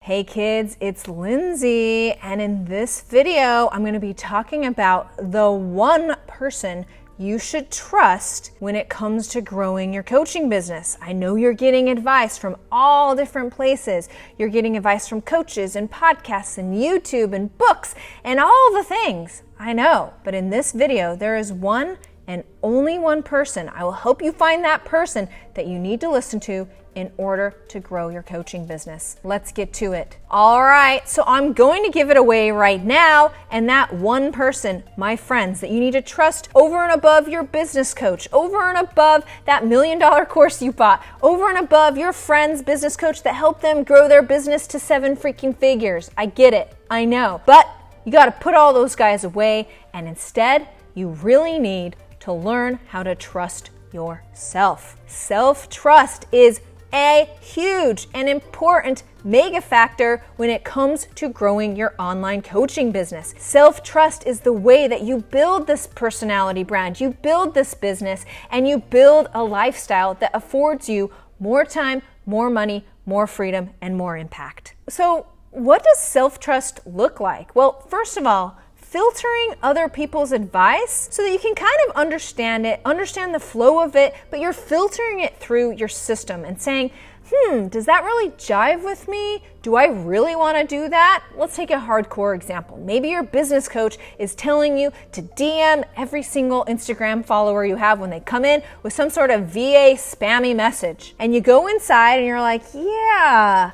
Hey kids, it's Lindsay, and in this video, I'm going to be talking about the one person you should trust when it comes to growing your coaching business. I know you're getting advice from all different places. You're getting advice from coaches and podcasts and YouTube and books and all the things. I know, but in this video, there is one and only one person. I will help you find that person that you need to listen to in order to grow your coaching business. Let's get to it. All right, so I'm going to give it away right now, and that one person, my friends, that you need to trust over and above your business coach, over and above that $1 million course you bought, over and above your friend's business coach that helped them grow their business to 7 freaking figures. I get it, I know, but you got to put all those guys away, and instead, you really need to learn how to trust yourself. Self-trust is a huge and important mega factor when it comes to growing your online coaching business. Self-trust is the way that you build this personality brand, you build this business, and you build a lifestyle that affords you more time, more money, more freedom, and more impact. So what does self-trust look like? Well, first of all, filtering other people's advice so that you can kind of understand it, understand the flow of it, but you're filtering it through your system and saying, does that really jive with me? Do I really want to do that? Let's take a hardcore example. Maybe your business coach is telling you to DM every single Instagram follower you have when they come in with some sort of VA spammy message. And you go inside and you're like, I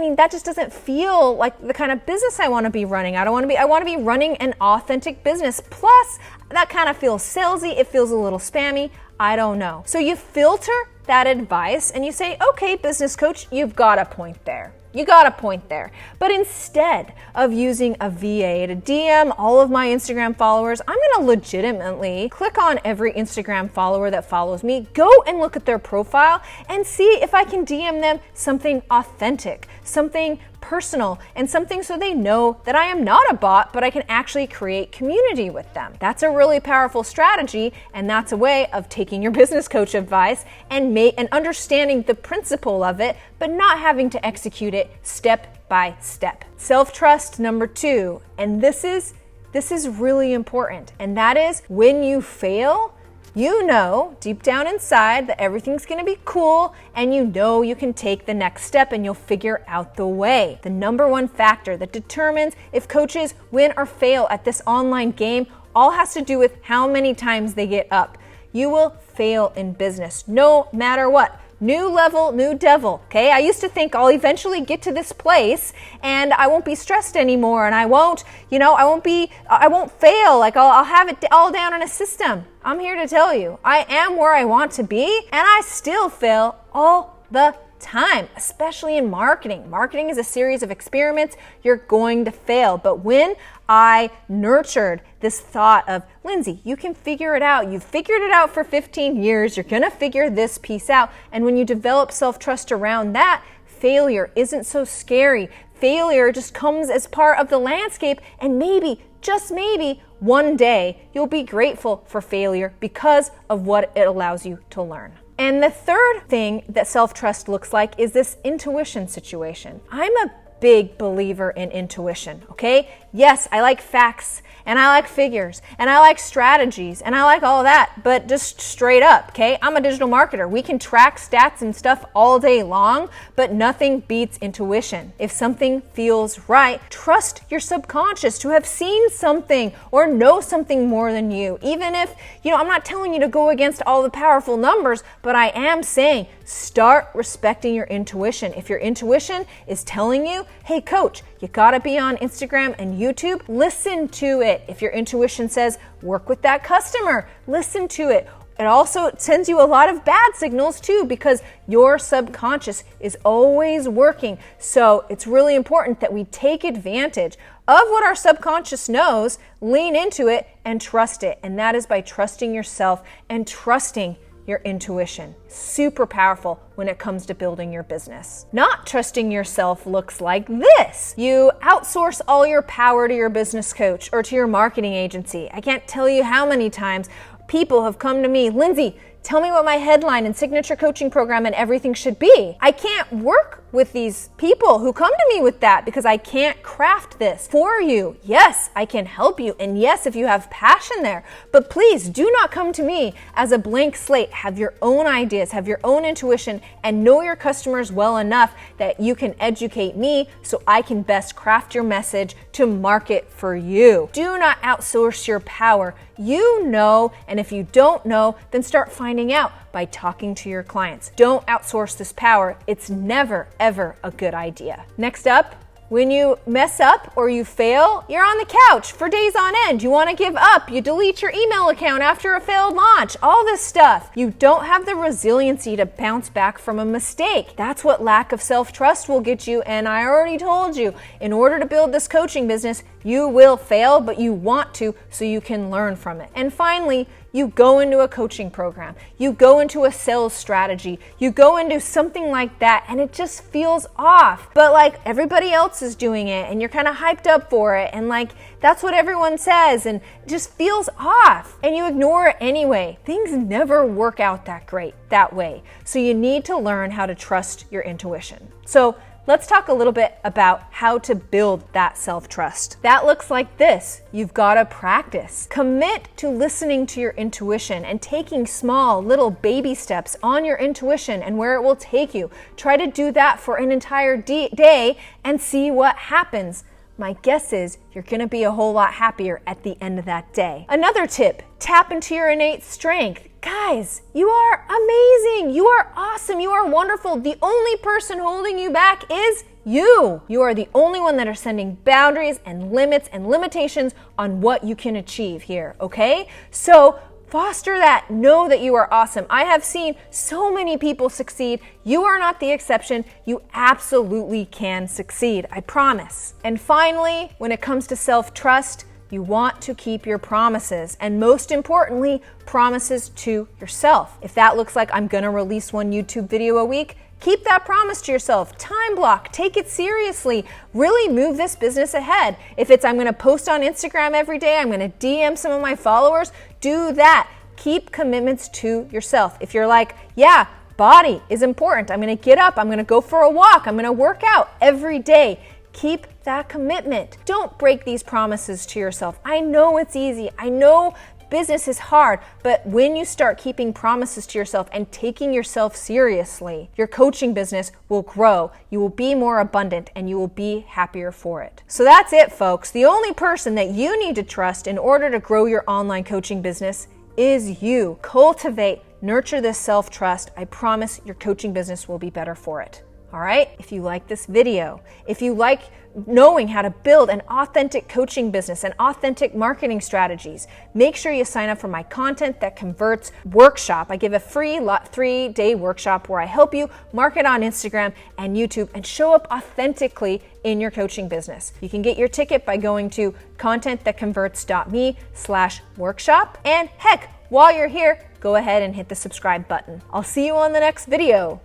mean, that just doesn't feel like the kind of business I want to be running. I want to be running an authentic business. Plus, that kind of feels salesy. It feels a little spammy. I don't know. So you filter that advice and you say, okay, business coach, you've got a point there. You got a point there. But instead of using a VA to DM all of my Instagram followers, I'm going to legitimately click on every Instagram follower that follows me, go and look at their profile and see if I can DM them something authentic, something personal, and something so they know that I am not a bot, but I can actually create community with them. That's a really powerful strategy, and that's a way of taking your business coach advice and understanding the principle of it, but not having to execute it step by step. Self-trust number 2, and this is really important, and that is when you fail, you know deep down inside that everything's gonna be cool, and you know you can take the next step and you'll figure out the way. The number one factor that determines if coaches win or fail at this online game all has to do with how many times they get up. You will fail in business no matter what. New level, new devil, okay? I used to think I'll eventually get to this place and I won't be stressed anymore and I won't fail. Like I'll have it all down in a system. I'm here to tell you, I am where I want to be and I still fail all the time, especially in marketing. Marketing is a series of experiments. You're going to fail. But when I nurtured this thought of, Lindsay, you can figure it out. You've figured it out for 15 years. You're going to figure this piece out. And when you develop self-trust around that, failure isn't so scary. Failure just comes as part of the landscape. And maybe, just maybe, one day you'll be grateful for failure because of what it allows you to learn. And the third thing that self-trust looks like is this intuition situation. I'm a big believer in intuition, okay? Yes, I like facts and I like figures and I like strategies and I like all that, but just straight up, okay? I'm a digital marketer. We can track stats and stuff all day long, but nothing beats intuition. If something feels right, trust your subconscious to have seen something or know something more than you. Even if, I'm not telling you to go against all the powerful numbers, but I am saying start respecting your intuition. If your intuition is telling you, hey coach, you gotta be on Instagram and YouTube, listen to it. If your intuition says, work with that customer, listen to it. It also sends you a lot of bad signals too, because your subconscious is always working. So it's really important that we take advantage of what our subconscious knows, lean into it, and trust it. And that is by trusting yourself and trusting your intuition. Super powerful when it comes to building your business. Not trusting yourself looks like this. You outsource all your power to your business coach or to your marketing agency. I can't tell you how many times people have come to me, Lindsay, tell me what my headline and signature coaching program and everything should be. I can't work with these people who come to me with that because I can't craft this for you. Yes, I can help you. And yes, if you have passion there, but please do not come to me as a blank slate. Have your own ideas, have your own intuition, and know your customers well enough that you can educate me so I can best craft your message to market for you. Do not outsource your power. You know, and if you don't know, then start finding out by talking to your clients. Don't outsource this power. It's never, ever a good idea. Next up, when you mess up or you fail, you're on the couch for days on end. You want to give up. You delete your email account after a failed launch. All this stuff. You don't have the resiliency to bounce back from a mistake. That's what lack of self-trust will get you. And I already told you, in order to build this coaching business, you will fail, but you want to so you can learn from it. And finally, you go into a coaching program, you go into a sales strategy, you go into something like that, and it just feels off. But like everybody else is doing it, and you're kind of hyped up for it, and like that's what everyone says, and it just feels off, and you ignore it anyway. Things never work out that great that way. So you need to learn how to trust your intuition. So let's talk a little bit about how to build that self-trust. That looks like this. You've got to practice. Commit to listening to your intuition and taking small little baby steps on your intuition and where it will take you. Try to do that for an entire day and see what happens. My guess is you're going to be a whole lot happier at the end of that day. Another tip, tap into your innate strength. Guys, you are amazing. You are awesome. You are wonderful. The only person holding you back is you. You are the only one that are setting boundaries and limits and limitations on what you can achieve here, okay? So foster that. Know that you are awesome. I have seen so many people succeed. You are not the exception. You absolutely can succeed. I promise. And finally, when it comes to self-trust, you want to keep your promises, and most importantly, promises to yourself. If that looks like I'm gonna release one YouTube video a week, keep that promise to yourself. Time block, take it seriously. Really move this business ahead. If it's I'm gonna post on Instagram every day, I'm gonna DM some of my followers, do that. Keep commitments to yourself. If you're like, yeah, body is important. I'm gonna get up, I'm gonna go for a walk, I'm gonna work out every day. Keep that commitment. Don't break these promises to yourself. I know it's easy. I know business is hard, but when you start keeping promises to yourself and taking yourself seriously, your coaching business will grow. You will be more abundant and you will be happier for it. So that's it, folks. The only person that you need to trust in order to grow your online coaching business is you. Cultivate, nurture this self-trust. I promise your coaching business will be better for it. All right, if you like this video, if you like knowing how to build an authentic coaching business and authentic marketing strategies, make sure you sign up for my Content That Converts workshop. I give a free 3-day workshop where I help you market on Instagram and YouTube and show up authentically in your coaching business. You can get your ticket by going to contentthatconverts.me/workshop. And heck, while you're here, go ahead and hit the subscribe button. I'll see you on the next video.